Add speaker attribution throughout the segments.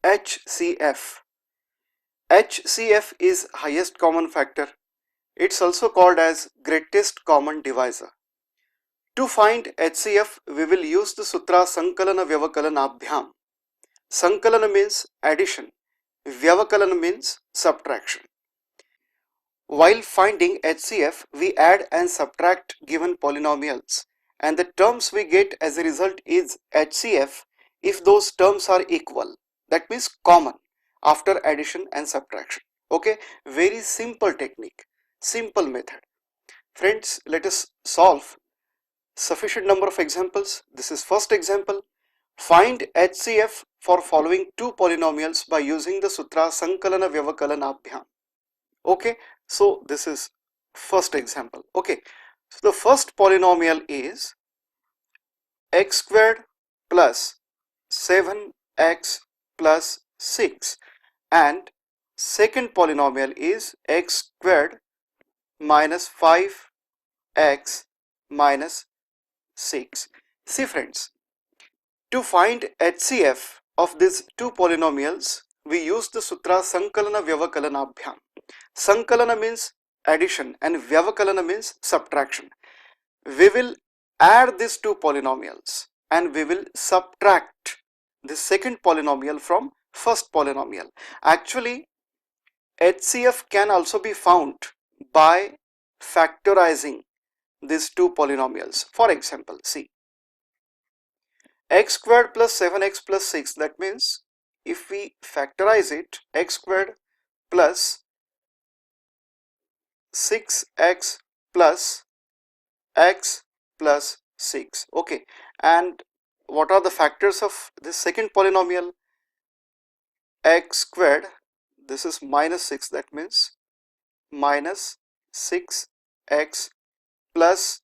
Speaker 1: HCF. HCF is highest common factor. It's also called as greatest common divisor. To find HCF, we will use the sutra Sankalana Vyavakalana Abhyam. Sankalana means addition, Vyavakalana means subtraction. While finding HCF, we add and subtract given polynomials, and the terms we get as a result is HCF if those terms are equal, that means common after addition and subtraction. Okay, very simple technique, simple method. Friends, let us solve sufficient number of examples. This is first example. Find HCF for following two polynomials by using the sutra Sankalana Vyavakalana Abhyam. Okay, so this is first example. Okay, so the first polynomial is x squared plus 7x plus 6, and second polynomial is x squared minus 5x minus 6. See friends, to find HCF of these two polynomials, we use the sutra Sankalana Vyavakalana Abhyam. Sankalana means addition and Vyavakalana means subtraction. We will add these two polynomials and we will subtract the second polynomial from first polynomial. Actually, HCF can also be found by factorizing these two polynomials. For example, see, x squared plus 7x plus 6, that means if we factorize it, x squared plus 6x plus x plus 6. Okay, and what are the factors of this second polynomial? X squared, this is minus 6, that means minus 6x plus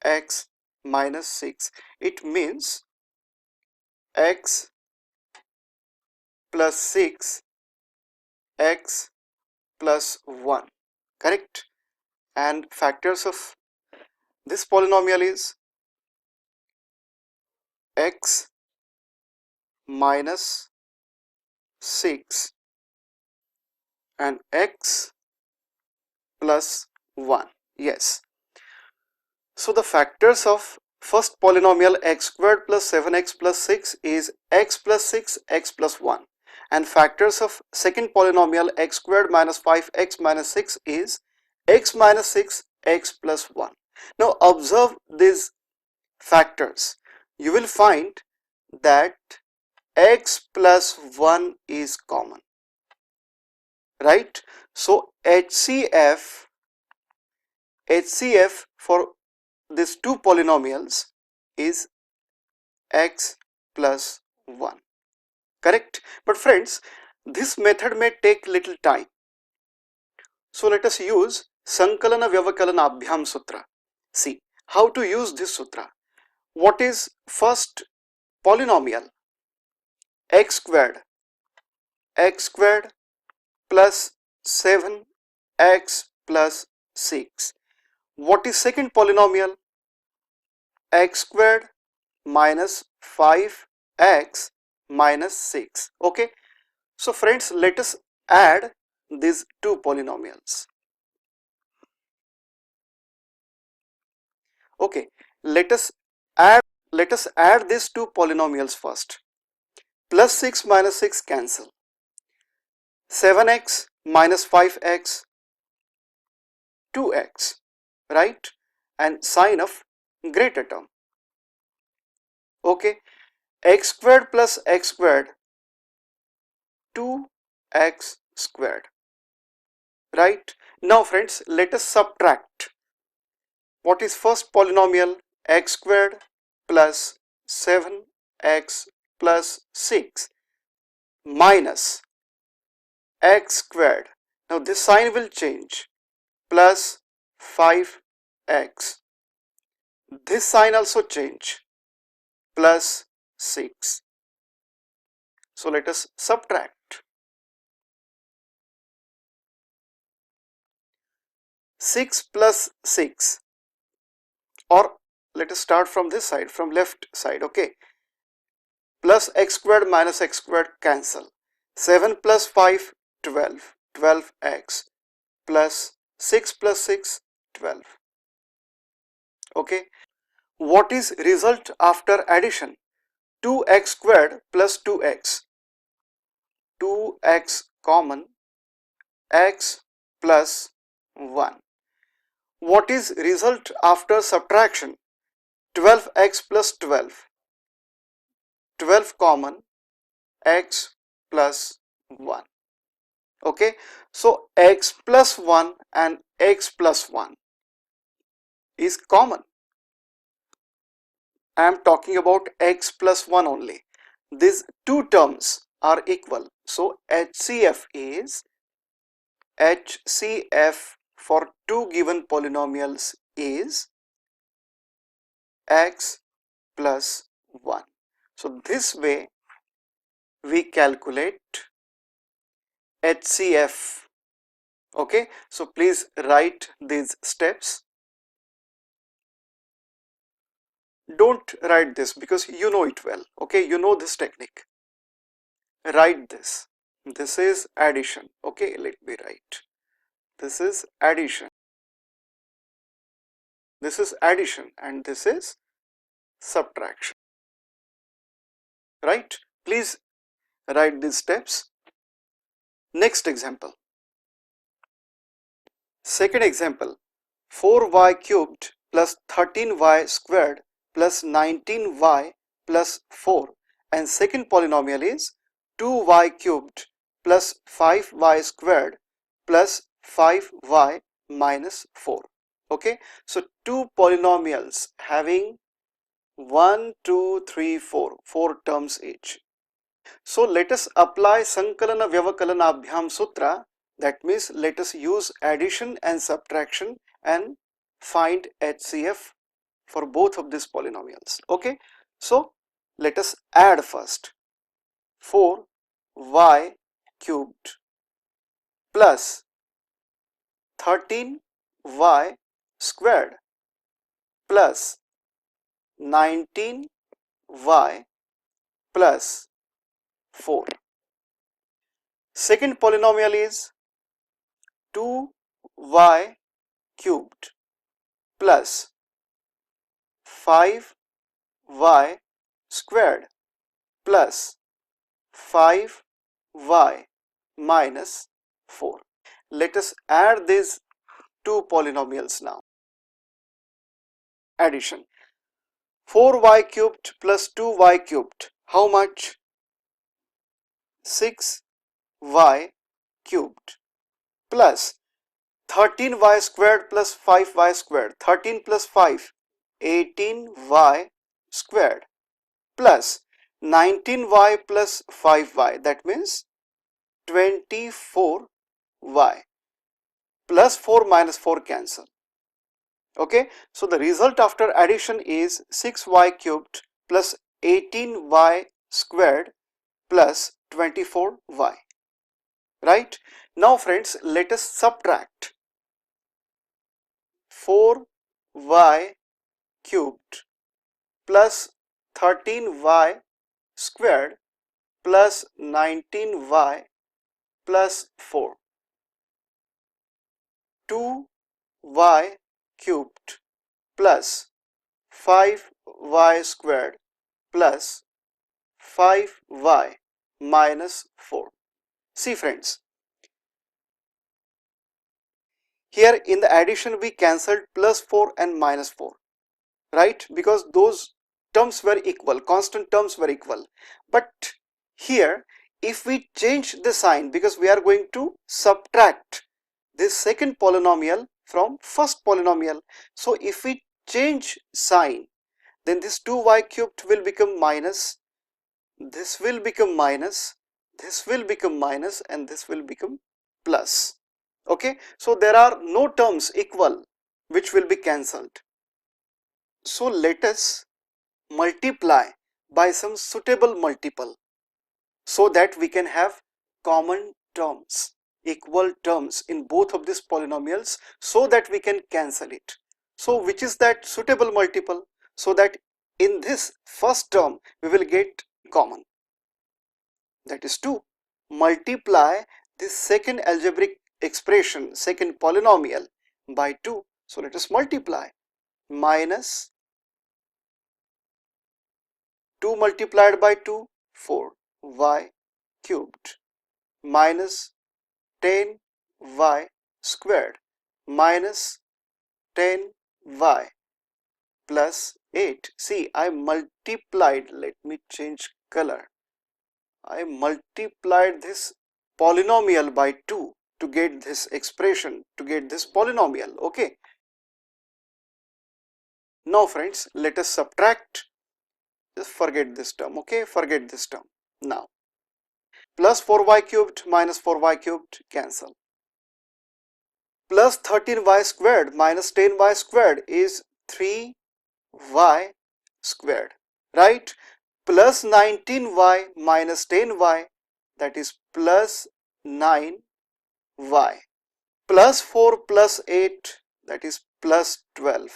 Speaker 1: x minus 6. It means x plus 6, x plus 1, correct? And factors of this polynomial is x minus 6 and x plus 1. Yes. So the factors of first polynomial x squared plus 7x plus 6 is x plus 6, x plus 1, and factors of second polynomial x squared minus 5x minus 6 is x minus 6, x plus 1. Now observe these factors. You will find that x plus 1 is common, right? So HCF for these two polynomials is x plus 1, correct? But friends, this method may take little time, so let us use Sankalana Vyavakalana Abhyam Sutra. See how to use this sutra. What is first polynomial? X squared plus 7x plus 6. What is second polynomial? X squared minus 5x minus 6. Okay, so friends, let us add these two polynomials. Okay, let us add these two polynomials first. Plus 6 minus 6 cancel. 7x minus 5x, 2x, right? And sign of greater term. Okay, x squared plus x squared, 2x squared, right? Now friends, let us subtract. What is first polynomial? X squared plus 7x plus 6 minus x squared. Now this sign will change, plus 5x. This sign also change, plus 6. So let us subtract. 6 plus 6, or let us start from this side, from left side. Okay, plus x squared minus x squared cancel. 6 plus 6, 12x 7 plus 5, 12. 12x plus 6 plus 6, 12. Okay. What is result after addition? 2x squared plus 2x. 2x common, x plus 1. What is result after subtraction? 12x plus 12. 12 common, x plus 1. Okay, so x plus 1 and x plus 1 is common. I am talking about x plus 1 only. These two terms are equal. So HCF is HCF for two given polynomials is x plus 1. So this way we calculate HCF. Okay, so please write these steps. Don't write this because you know it well. Okay, you know this technique. Write this. This is addition. Okay, let me write. This is addition. This is addition and this is subtraction. Right? Please write these steps. Next example. Second example. 4y cubed plus 13y squared plus 19y plus 4, and second polynomial is 2y cubed plus 5y squared plus 5y minus 4. Okay, so two polynomials having 1, 2, 3, 4 terms each. So let us apply Sankalana Vyavakalana Abhyam Sutra. That means let us use addition and subtraction and find HCF for both of these polynomials. Okay, so let us add first. 4y cubed plus 13y squared plus 19y plus 4. Second polynomial is 2y cubed plus 5y squared plus 5y minus 4. Let us add these two polynomials now. Addition. 4y cubed plus 2y cubed. How much? 6y cubed plus 13y squared plus 5y squared. 13 plus 5, 18y squared plus 19y plus 5y, that means 24y, plus 4 minus 4 cancel. Okay, so the result after addition is 6y cubed plus 18y squared plus 24y. Right? Now friends, let us subtract. 4y cubed plus 13y squared plus 19y plus 4. 2y cubed plus 5y squared plus 5y minus 4. See friends, here in the addition we cancelled plus 4 and minus 4, right? Because those terms were equal, constant terms were equal. But here if we change the sign, because we are going to subtract this second polynomial from first polynomial, so if we change sign, then this 2y cubed will become minus, this will become minus, this will become minus, and this will become plus. Okay, so there are no terms equal which will be cancelled. So let us multiply by some suitable multiple so that we can have common terms, equal terms in both of these polynomials, so that we can cancel it. So which is that suitable multiple? So that in this first term we will get common, that is 2. multiply this second algebraic expression, second polynomial by 2. So let us multiply. Minus 2 multiplied by 2, 4y cubed, minus 10y squared, minus 10y plus 8. See, I multiplied, let me change color. I multiplied this polynomial by 2 to get this expression, to get this polynomial, okay. Now friends, let us subtract. Just forget this term, okay, forget this term. Now, plus 4y cubed minus 4y cubed cancel. Plus 13y squared minus 10y squared is 3y squared, right? Plus 19y minus 10y, that is plus 9y. Plus 4 plus 8, that is plus 12.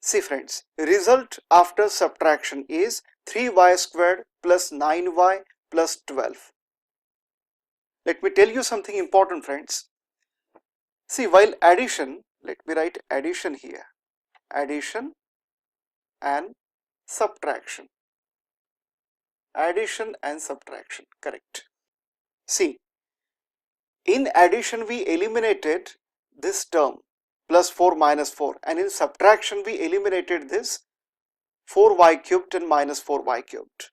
Speaker 1: See friends, result after subtraction is 3y squared plus 9y plus 12. Let me tell you something important, friends. See, while addition, let me write addition here. Addition and subtraction. Addition and subtraction, correct. See, in addition we eliminated this term plus 4 minus 4, and in subtraction we eliminated this 4y cubed and minus 4y cubed.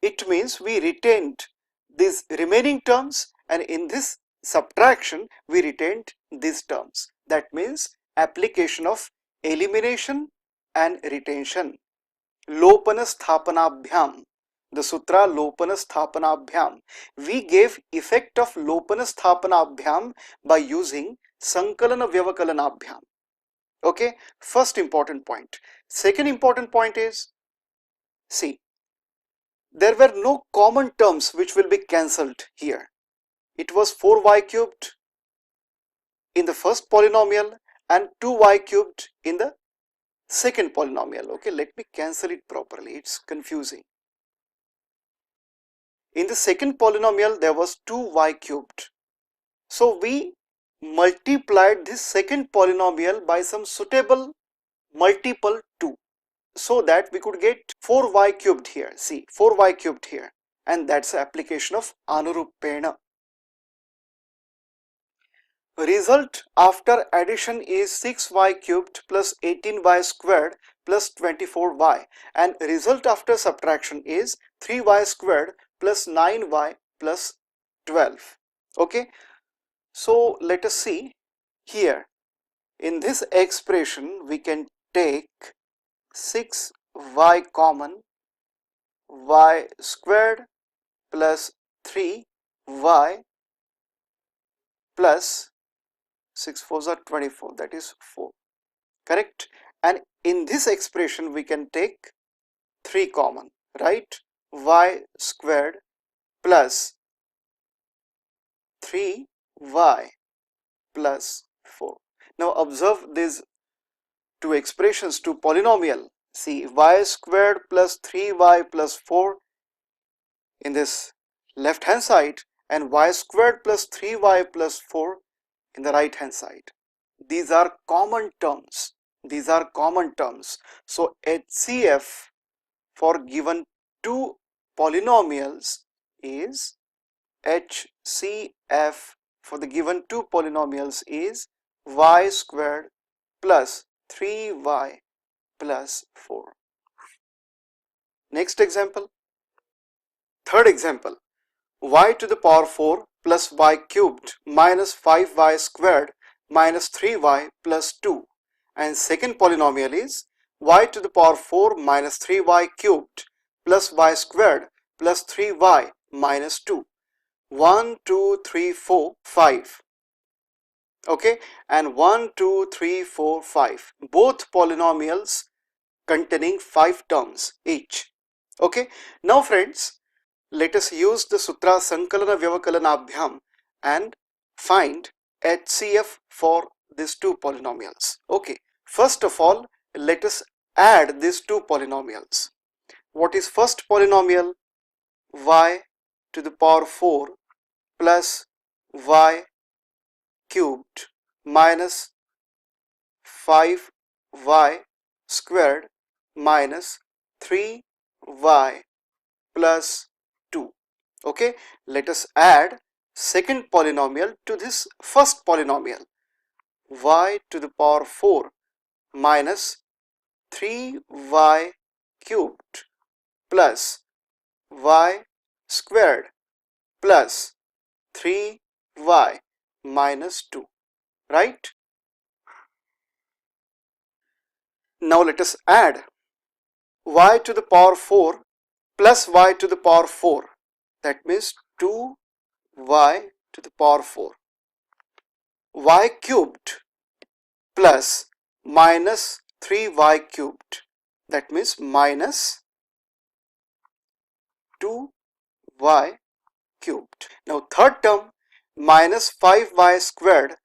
Speaker 1: It means we retained these remaining terms, and in this subtraction we retained these terms. That means application of elimination and retention. Lopana sthapanabhyam. The sutra Lopana sthapanabhyam. We gave effect of Lopana sthapanabhyam by using Sankalana Vyavakalanabhyam. Okay, first important point. Second important point is, see, there were no common terms which will be cancelled here. It was 4y cubed in the first polynomial and 2y cubed in the second polynomial. Okay, let me cancel it properly, it's confusing. In the second polynomial there was 2y cubed. So we multiplied this second polynomial by some suitable multiple 2, so that we could get 4y cubed here. See, 4y cubed here, and that's the application of Anurupena. Result after addition is 6y cubed plus 18y squared plus 24y, and result after subtraction is 3y squared plus 9y plus 12. Okay, so let us see here. In this expression we can take 6y common, y squared plus 3y plus 6 4s are 24, that is 4, correct. And in this expression we can take 3 common, right? Y squared plus 3y plus 4. Now observe these two expressions, two polynomial. See, y squared plus 3y plus 4 in this left hand side, and y squared plus 3y plus 4 in the right hand side. These are common terms. These are common terms. So HCF for given two polynomials is HCF for the given two polynomials is y squared plus 3y plus 4. Next example. Third example. Y to the power 4 plus y cubed minus 5y squared minus 3y plus 2, and second polynomial is y to the power 4 minus 3y cubed plus y squared plus 3y minus 2. 1 2 3 4 5. Okay, and 1 2 3 4 5, both polynomials containing 5 terms each. Okay, now friends, let us use the sutra Sankalana Vyavakalanabhyam and find HCF for these two polynomials. Okay, first of all, let us add these two polynomials. What is first polynomial? Y to the power 4 plus y cubed minus 5y squared minus 3y plus 2. Okay, let us add second polynomial to this first polynomial. Y to the power 4 minus 3y cubed plus y squared plus 3y minus 2, right? Now let us add y to the power 4 plus y to the power 4, that means 2y to the power 4, y cubed plus minus 3y cubed, that means minus 2y cubed. Now third term, minus 5y squared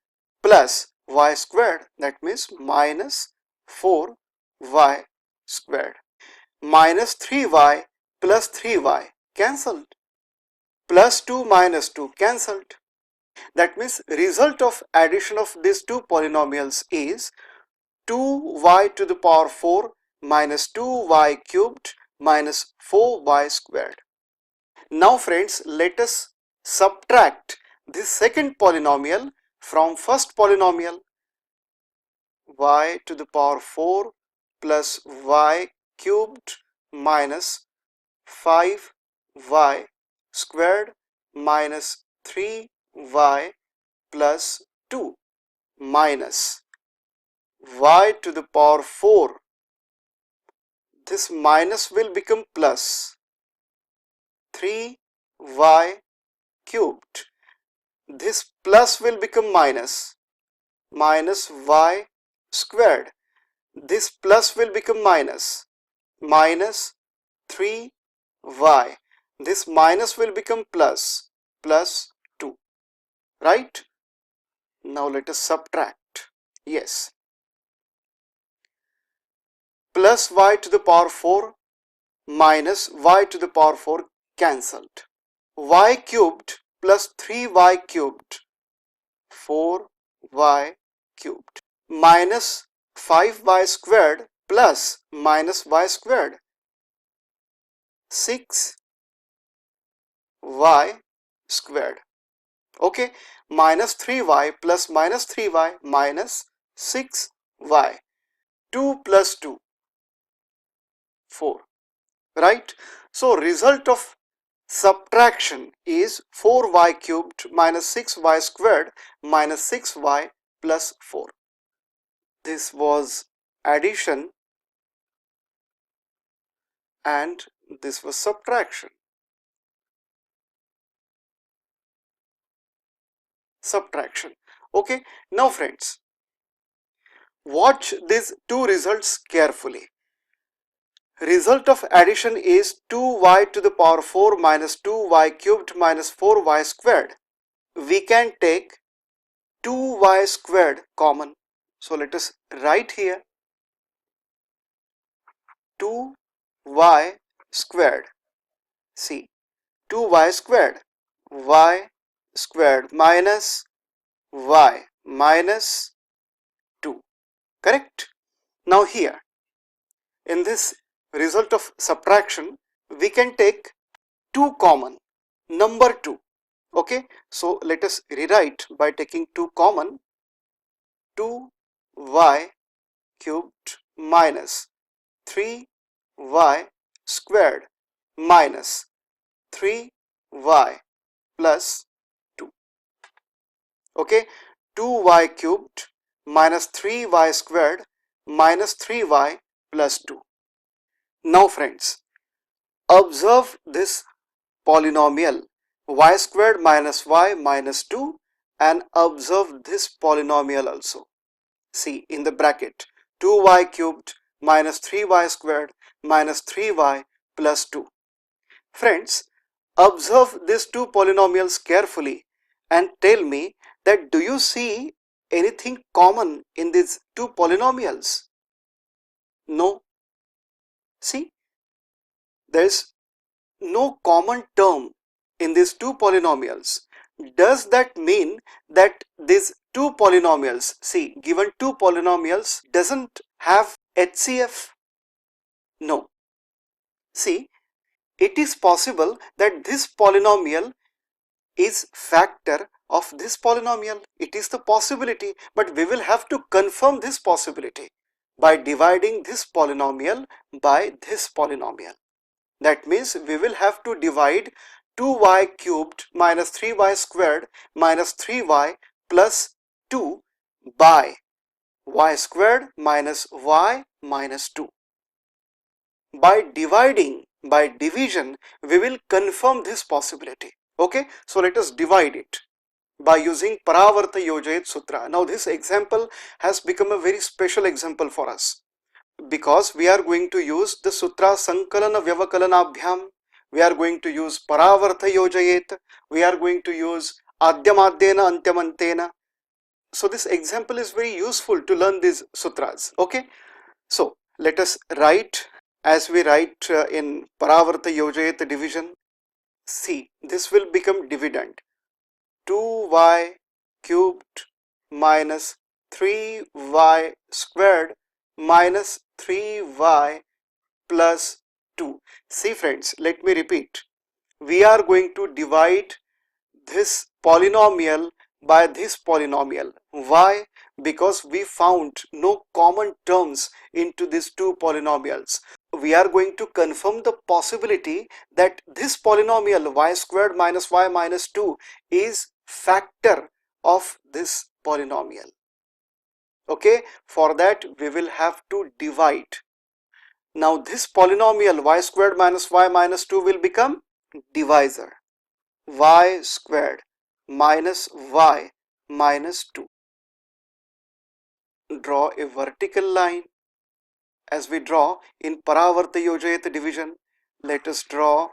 Speaker 1: plus y squared, that means minus 4y squared, minus 3y plus 3y cancelled, plus 2 minus 2 cancelled. That means result of addition of these two polynomials is 2y to the power 4 minus 2y cubed minus 4y squared. Now friends, let us subtract this second polynomial from first polynomial. Y to the power 4 plus y cubed minus 5y squared minus 3y plus 2 minus y to the power 4. This minus will become plus 3y cubed. This plus will become minus y squared. This plus will become minus 3y. This minus will become plus 2, right? Now let us subtract. Yes, plus y to the power 4 minus y to the power 4 cancelled. Y cubed plus 3y cubed, 4y cubed, minus 5y squared plus minus y squared, 6y squared. Okay, minus 3y plus minus 3y minus 6y. 2 plus 2, 4, right? So result of subtraction is 4y cubed minus 6y squared minus 6y plus 4. This was addition and this was subtraction. Okay, now friends, watch these two results carefully. Result of addition is 2y to the power 4 minus 2y cubed minus 4y squared. We can take 2y squared common. So let us write here 2y squared. See, 2y squared, y squared minus y minus 2, correct? Now here in this result of subtraction we can take 2 common, number 2. Okay, so let us rewrite by taking 2 common. 2y cubed minus 3y squared minus 3y plus 2. Okay, 2y cubed minus 3y squared minus 3y plus 2. Now friends, observe this polynomial y squared minus y minus 2 and observe this polynomial also. See in the bracket 2y cubed minus 3y squared minus 3y plus 2. Friends, observe these two polynomials carefully and tell me that do you see anything common in these two polynomials? No. See, there is no common term in these two polynomials, does that mean that these two polynomials, see, given two polynomials doesn't have HCF? No. See, it is possible that this polynomial is factor of this polynomial. It is the possibility, but we will have to confirm this possibility by dividing this polynomial by this polynomial. That means we will have to divide 2y cubed minus 3y squared minus 3y plus 2 by y squared minus y minus 2. By division, we will confirm this possibility. Okay, so let us divide it by using Paravarta Yojayat Sutra. Now this example has become a very special example for us, because we are going to use the Sutra Sankalana Vyavakalanabhyam, we are going to use Paravartha Yojayet, we are going to use Adyamadhyena Antyamantena. So this example is very useful to learn these sutras. Okay, so let us write as we write in Paravartha Yojayet division. See, this will become dividend 2y cubed minus 3y squared minus 3y plus 2. See friends, let me repeat. We are going to divide this polynomial by this polynomial. Why? Because we found no common terms into these two polynomials. We are going to confirm the possibility that this polynomial y squared minus y minus 2 is factor of this polynomial. Okay, for that we will have to divide. Now this polynomial y squared minus y minus 2 will become divisor, y squared minus y minus 2. Draw a vertical line as we draw in Paravarta Yojayat division. Let us draw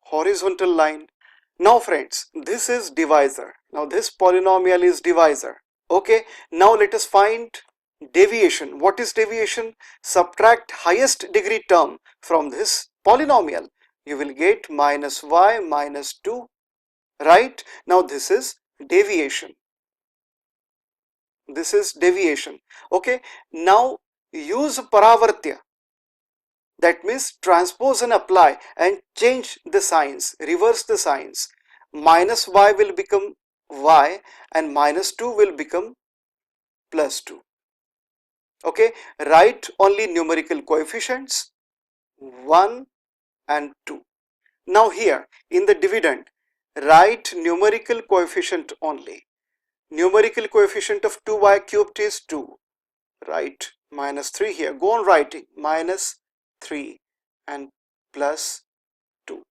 Speaker 1: horizontal line. Now friends, this is divisor. Now this polynomial is divisor. Okay, now let us find deviation. What is deviation? Subtract highest degree term from this polynomial. You will get minus y minus 2, right? Now this is deviation. This is deviation. Okay, now use Paravartya. That means transpose and apply and change the signs, reverse the signs. Minus y will become y and minus 2 will become plus 2. Okay, write only numerical coefficients 1 and 2. Now here in the dividend, write numerical coefficient only. Numerical coefficient of 2y cubed is 2. Write minus 3 here. Go on writing minus 3 and plus 2.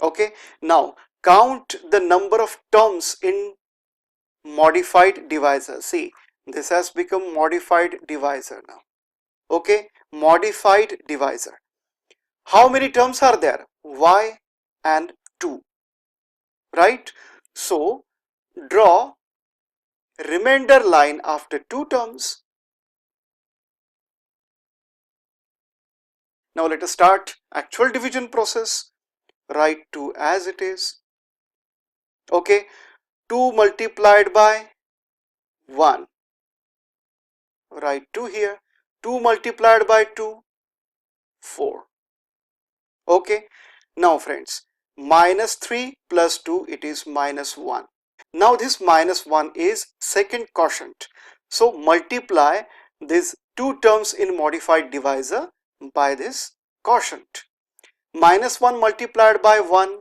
Speaker 1: Okay, now count the number of terms in modified divisor. See, this has become modified divisor now. Okay, modified divisor. How many terms are there? Y and 2, right? So draw remainder line after 2 terms. Now let us start actual division process. Write 2 as it is. Okay, 2 multiplied by 1. Write 2 here. 2 multiplied by 2, 4. Okay, now friends, minus 3 plus 2, it is minus 1. Now this minus 1 is second quotient. So multiply these two terms in modified divisor by this quotient. Minus 1 multiplied by 1,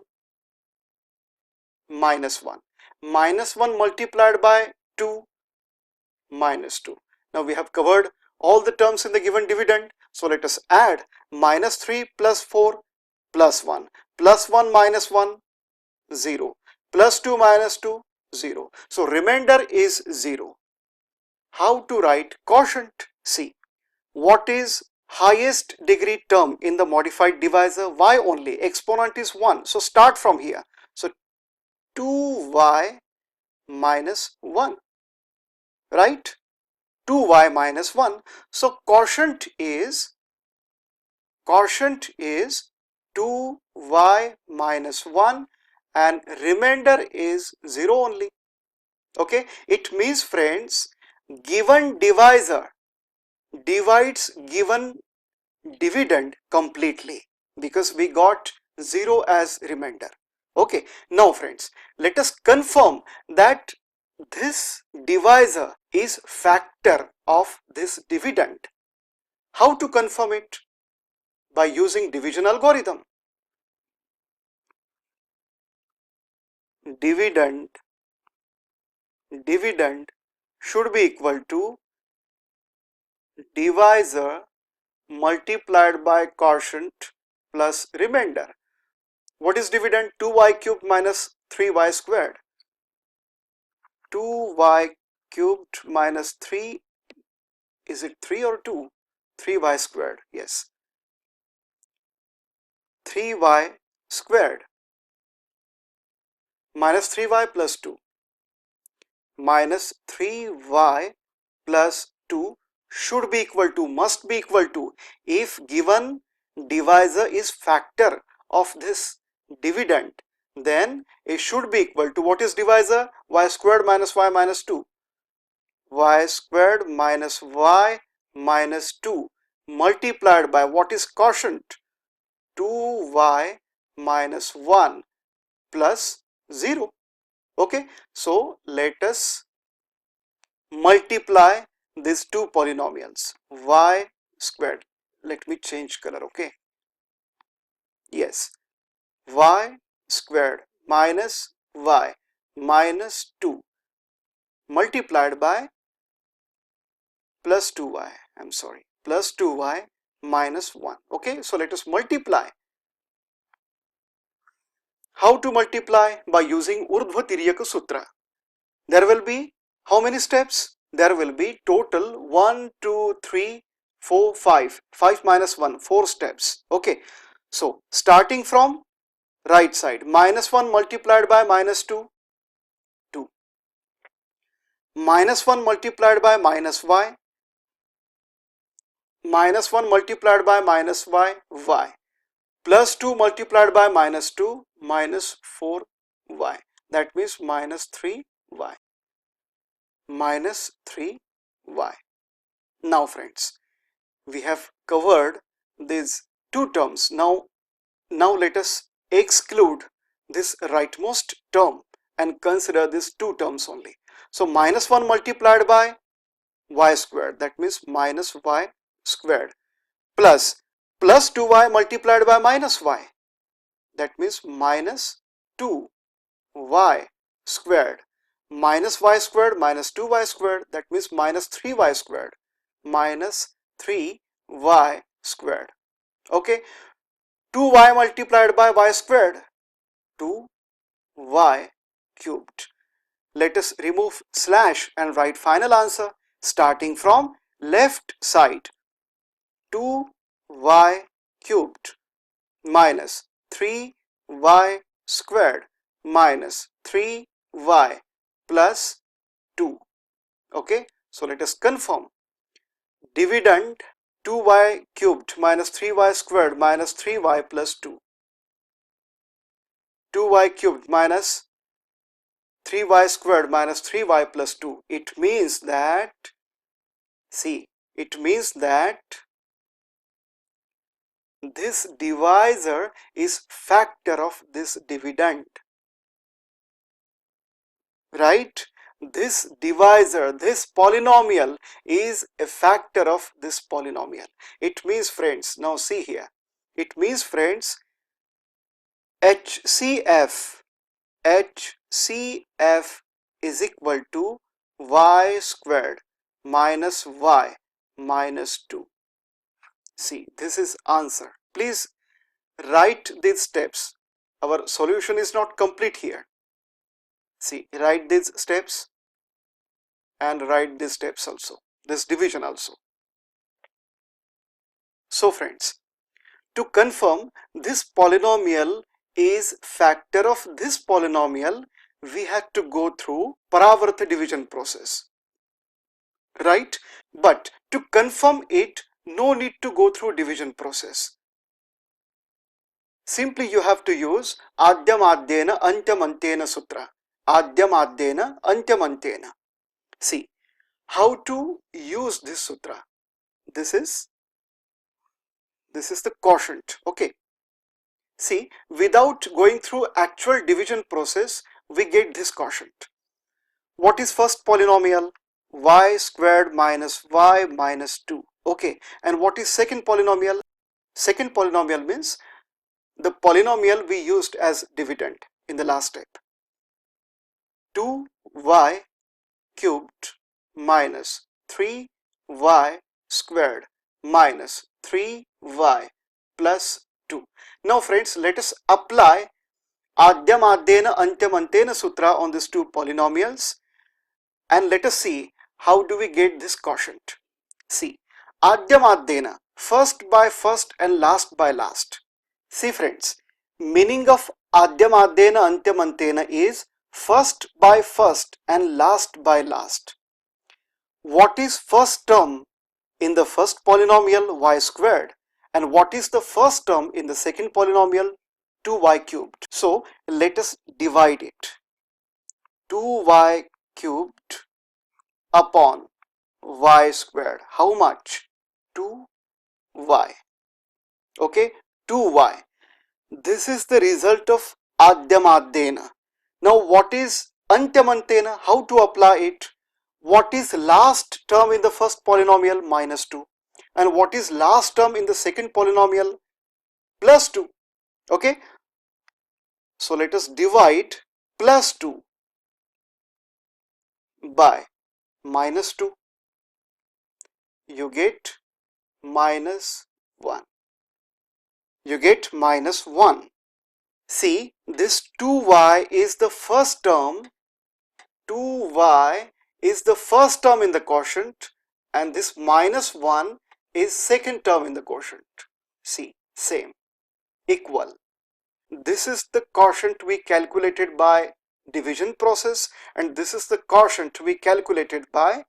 Speaker 1: minus 1. Minus 1 multiplied by 2, minus 2. Now we have covered all the terms in the given dividend. So let us add minus 3 plus 4 plus 1. Plus 1 minus 1, 0. Plus 2 minus 2, 0. So remainder is 0. How to write quotient? See, what is highest degree term in the modified divisor? Y only. Exponent is 1. So start from here. So 2y minus 1, right? 2y minus 1. So quotient is 2y minus 1 and remainder is 0 only. Okay, it means friends, given divisor divides given dividend completely because we got 0 as remainder. Okay, now friends, let us confirm that this divisor is factor of this dividend. How to confirm it? By using division algorithm. Dividend should be equal to divisor multiplied by quotient plus remainder. What is dividend? 2y cubed minus 3y squared. 2y cubed minus 3, is it 3 or 2? 3y squared, yes. 3y squared minus 3y plus 2 minus 3y plus 2 should be equal to, must be equal to, if given divisor is factor of this dividend, then it should be equal to, what is divisor? Y squared minus y minus 2. Y squared minus y minus 2 multiplied by what is quotient? 2y minus 1 plus 0. Okay, so let us multiply these two polynomials. Y squared, let me change color. Okay, yes, y squared minus y minus 2 multiplied by plus 2y, I'm sorry, plus 2y minus 1. Okay, so let us multiply. How to multiply? By using Urdhva Tiryaka Sutra. There will be how many steps? There will be total 1, 2, 3, 4, 5. 5 minus 1, 4 steps. Okay, so starting from right side, minus 1 multiplied by minus 2, 2. Minus 1 multiplied by minus y, minus 1 multiplied by minus y, y. Plus 2 multiplied by minus 2, minus 4y. That means minus 3y. Minus 3y. Now friends, we have covered these two terms. Now let us exclude this rightmost term and consider these two terms only. So minus 1 multiplied by y squared, that means minus y squared, plus 2y multiplied by minus y, that means minus 2y squared, minus y squared minus 2y squared, that means minus 3y squared, minus 3y squared. Okay, 2y multiplied by y squared, 2y cubed. Let us remove slash and write final answer starting from left side. 2y cubed minus 3y squared minus 3y plus 2. Okay, so let us confirm. Dividend 2y cubed minus 3y squared minus 3y plus 2. 2y cubed minus 3y squared minus 3y plus 2. It means that, see, it means that this divisor is factor of this dividend, right? This divisor, this polynomial is a factor of this polynomial. It means friends, now see here, it means friends, HCF is equal to y squared minus y minus 2. See, this is answer. Please write these steps. Our solution is not complete here. See, write these steps and write these steps also, this division also. So friends, to confirm this polynomial is factor of this polynomial, we had to go through Paravarta division process, right? But to confirm it, no need to go through division process. Simply you have to use Adyamadhyena Antyamantena Sutra. Adyamadhyena Antyamantena. See, how to use this sutra? This is the quotient. Okay. See, without going through actual division process, we get this quotient. What is first polynomial? Y squared minus y minus 2. Okay. And what is second polynomial? Second polynomial means the polynomial we used as dividend in the last step. 2y cubed minus 3y squared minus 3y plus 2. Now friends, let us apply Adyamadhyena Antyamantena Sutra on these two polynomials and let us see how do we get this quotient. See, Adyamadhyena, first by first and last by last. See friends, meaning of Adyamadhyena Antyamantena is first by first and last by last. What is first term in the first polynomial y squared and what is the first term in the second polynomial 2y cubed? So let us divide it. 2y cubed upon y squared. How much? 2y. Okay, 2y. This is the result of Adyamadhyena. Now what is Antyamantena? How to apply it? What is last term in the first polynomial? Minus 2. And what is last term in the second polynomial? Plus 2. Okay. So let us divide plus 2 by minus 2. You get minus 1. You get minus 1. See, this 2y is the first term. 2y is the first term in the quotient and this minus 1 is second term in the quotient. See, same, equal. This is the quotient we calculated by division process and this is the quotient we calculated by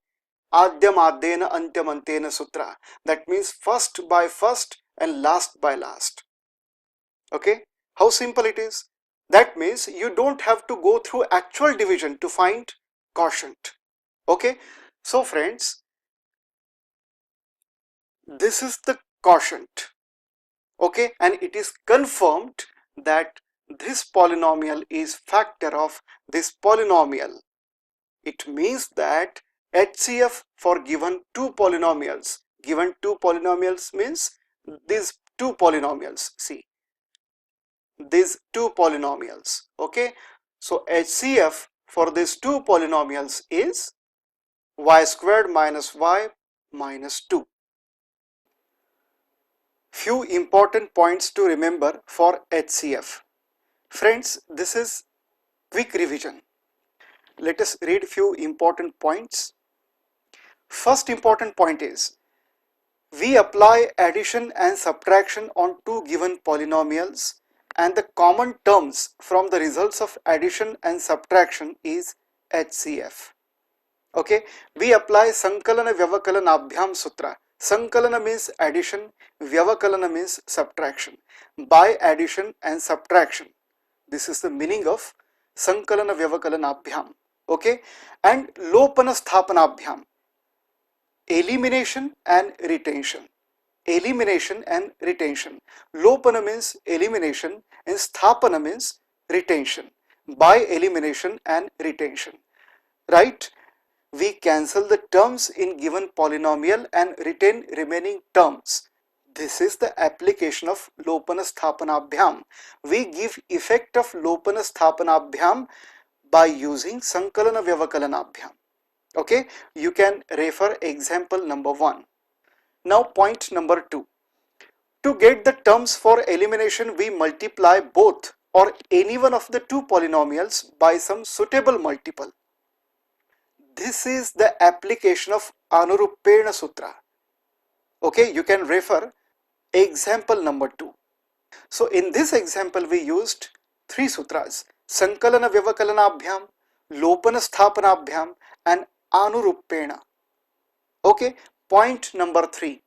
Speaker 1: Adyamadhyena Antyamantena Sutra. That means first by first and last by last. Okay, how simple it is. That means you don't have to go through actual division to find quotient. Okay, so friends, this is the quotient. Okay, and it is confirmed that this polynomial is factor of this polynomial. It means that HCF for given two polynomials means these two polynomials. See, these two polynomials. Okay, so HCF for these two polynomials is y squared minus y minus 2. Few important points to remember for HCF. Friends, this is quick revision. Let us read few important points. First important point is we apply addition and subtraction on two given polynomials and the common terms from the results of addition and subtraction is HCF. Okay, we apply Sankalana Vyavakalana Abhyam Sutra. Sankalana means addition, Vyavakalana means subtraction. By addition and subtraction. This is the meaning of Sankalana Vyavakalana Abhyam. Okay, and Lopana Sthapana Abhyam. Elimination and retention. Elimination and retention. Lopana means elimination and Sthapana means retention. By elimination and retention. Right? We cancel the terms in given polynomial and retain remaining terms. This is the application of Lopana Sthapana Abhyam. We give effect of Lopana Sthapana Abhyam by using Sankalana Vyavakalana Abhyam. Okay, you can refer example number 1. Now point number 2. To get the terms for elimination, we multiply both or any one of the two polynomials by some suitable multiple. This is the application of Anurupena Sutra. Okay, you can refer example number 2. So in this example we used three sutras: Sankalana Vyavakalana Abhyam, Lopana Sthapana Abhyam and Anurupena. Okay, point number 3.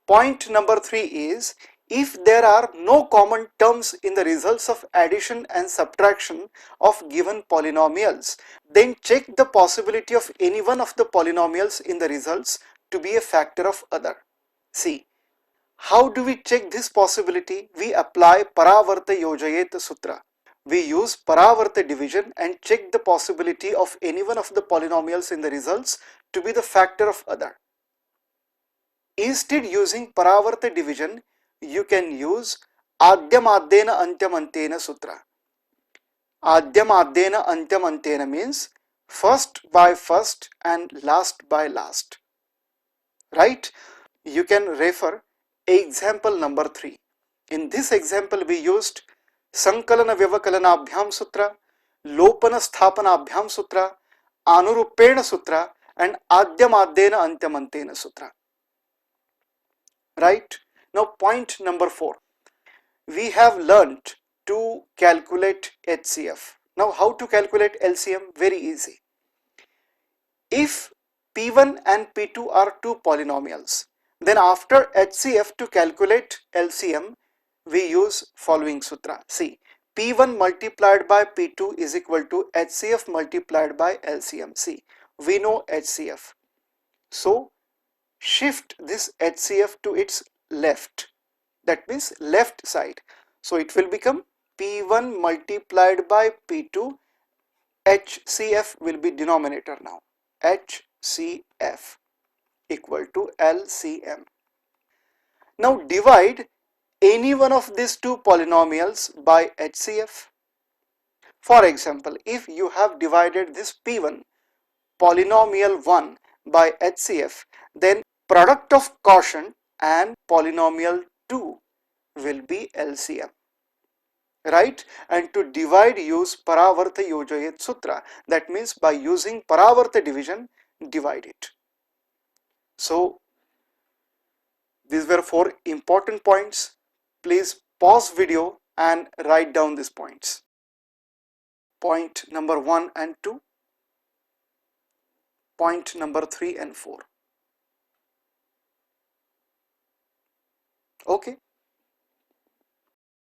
Speaker 1: Point number 3 is if there are no common terms in the results of addition and subtraction of given polynomials, then check the possibility of any one of the polynomials in the results to be a factor of other. See, how do we check this possibility? We apply Paravarta Yojayet Sutra. We use Paravarta division and check the possibility of any one of the polynomials in the results to be the factor of other. Instead, using Paravarta division, you can use Adyam Addena Antyam Antena Sutra. Adyam Addena Antyam Antena means first by first and last by last. Right? You can refer example number 3. In this example, we used Sankalana Vyavakalanabhyam Sutra, Lopana Sthapanabhyam Sutra, Anurupena Sutra, and Adyam Addena Antyam Antena Sutra. Right? Now, point number 4. We have learnt to calculate HCF. Now, how to calculate LCM? Very easy. If P1 and P2 are two polynomials, then after HCF to calculate LCM, we use following sutra. See, P1 multiplied by P2 is equal to HCF multiplied by LCM. See, we know HCF. So, shift this HCF to its left. That means left side. So, it will become P1 multiplied by P2. HCF will be denominator now. HCF equal to LCM. Now divide any one of these two polynomials by HCF. For example, if you have divided this P1 polynomial 1 by HCF, then product of quotient and polynomial 2 will be LCM. Right? And to divide, use Paravarta Yojayet Sutra. That means by using Paravarta division, divide it. So these were 4 important points. Please pause video and write down these points. Point number 1 and 2. Point number 3 and 4. Okay.